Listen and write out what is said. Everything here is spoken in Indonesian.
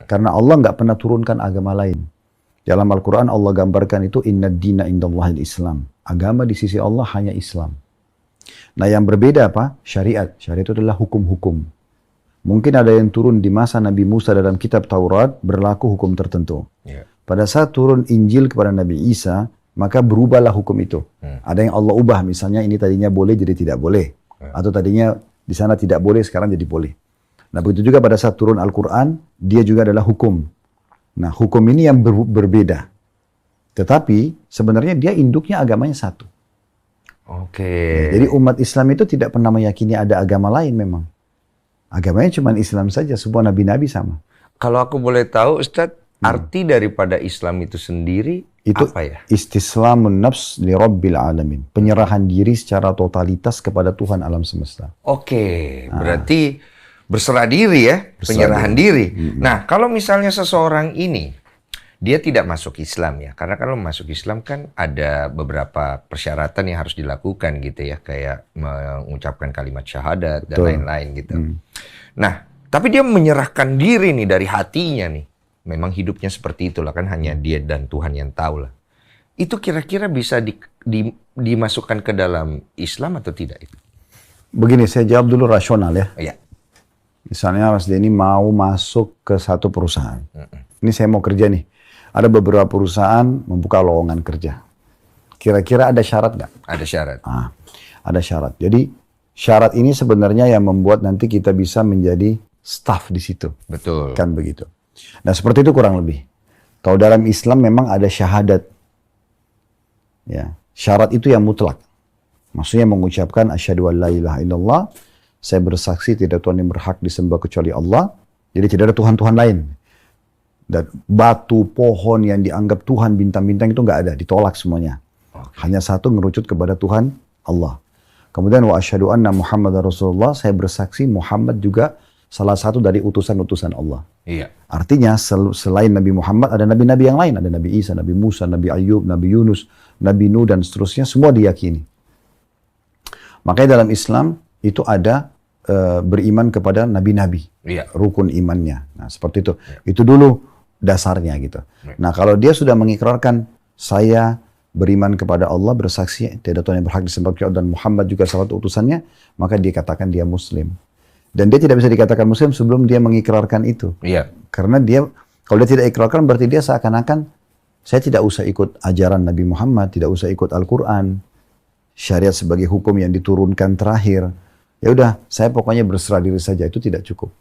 Karena Allah nggak pernah turunkan agama lain. Dalam Al-Quran Allah gambarkan itu inna dina indallahil Islam. Agama di sisi Allah hanya Islam. Nah yang berbeda apa? Syariat. Syariat itu adalah hukum-hukum. Mungkin ada yang turun di masa Nabi Musa dalam kitab Taurat berlaku hukum tertentu. Yeah. Pada saat turun Injil kepada Nabi Isa, maka berubahlah hukum itu. Ada yang Allah ubah, misalnya ini tadinya boleh jadi tidak boleh. Atau tadinya di sana tidak boleh, sekarang jadi boleh. Nah begitu juga pada saat turun Al-Quran, dia juga adalah hukum. Nah hukum ini yang berbeda. Tetapi sebenarnya dia induknya agamanya satu. Oke. Nah, jadi umat Islam itu tidak pernah meyakini ada agama lain memang. Agamanya cuma Islam saja, semua nabi-nabi sama. Kalau aku boleh tahu Ustadz, arti daripada Islam itu sendiri itu apa ya? Istislamun nafs li rabbil alamin. Penyerahan diri secara totalitas kepada Tuhan alam semesta. Oke, berarti berserah diri ya, penyerahan diri. Nah, kalau misalnya seseorang ini, dia tidak masuk Islam ya, karena kalau masuk Islam kan ada beberapa persyaratan yang harus dilakukan gitu ya, kayak mengucapkan kalimat syahadat dan lain-lain gitu. Nah, tapi dia menyerahkan diri nih dari hatinya nih. Memang hidupnya seperti itulah kan, hanya dia dan Tuhan yang tahu lah. Itu kira-kira bisa dimasukkan ke dalam Islam atau tidak itu? Begini, saya jawab dulu rasional ya. Iya. Misalnya Mas Denny mau masuk ke satu perusahaan. Ini saya mau kerja nih. Ada beberapa perusahaan membuka lowongan kerja. Kira-kira ada syarat nggak? Ada syarat. Ada syarat. Jadi syarat ini sebenarnya yang membuat nanti kita bisa menjadi staff di situ. Betul. Kan begitu. Nah seperti itu kurang lebih. Kalau dalam Islam memang ada syahadat. Ya, syarat itu yang mutlak. Maksudnya mengucapkan asyhadu an la ilaha illallah, saya bersaksi tidak Tuhan yang berhak disembah kecuali Allah. Jadi tidak ada Tuhan-Tuhan lain. Dan batu, pohon yang dianggap Tuhan, bintang-bintang itu nggak ada, ditolak semuanya. Hanya satu merucut kepada Tuhan Allah. Kemudian wa asyhadu anna Muhammadar Rasulullah, saya bersaksi Muhammad juga salah satu dari utusan-utusan Allah. Iya. Artinya selain Nabi Muhammad ada nabi-nabi yang lain, ada Nabi Isa, Nabi Musa, Nabi Ayub, Nabi Yunus, Nabi Nuh dan seterusnya, semua diyakini. Makanya dalam Islam itu ada beriman kepada nabi-nabi, rukun imannya. Nah seperti itu. Itu dulu dasarnya gitu. Nah kalau dia sudah mengikrarkan saya beriman kepada Allah, bersaksi tidak Tuhan yang berhak disembah kecuali Allah dan Muhammad juga salah satu utusannya, maka dia katakan dia Muslim. Dan dia tidak bisa dikatakan Muslim sebelum dia mengikrarkan itu. Iya. Karena dia kalau dia tidak ikrarkan berarti dia seakan-akan saya tidak usah ikut ajaran Nabi Muhammad, tidak usah ikut Al-Quran, syariat sebagai hukum yang diturunkan terakhir. Ya udah, saya pokoknya berserah diri saja, itu tidak cukup.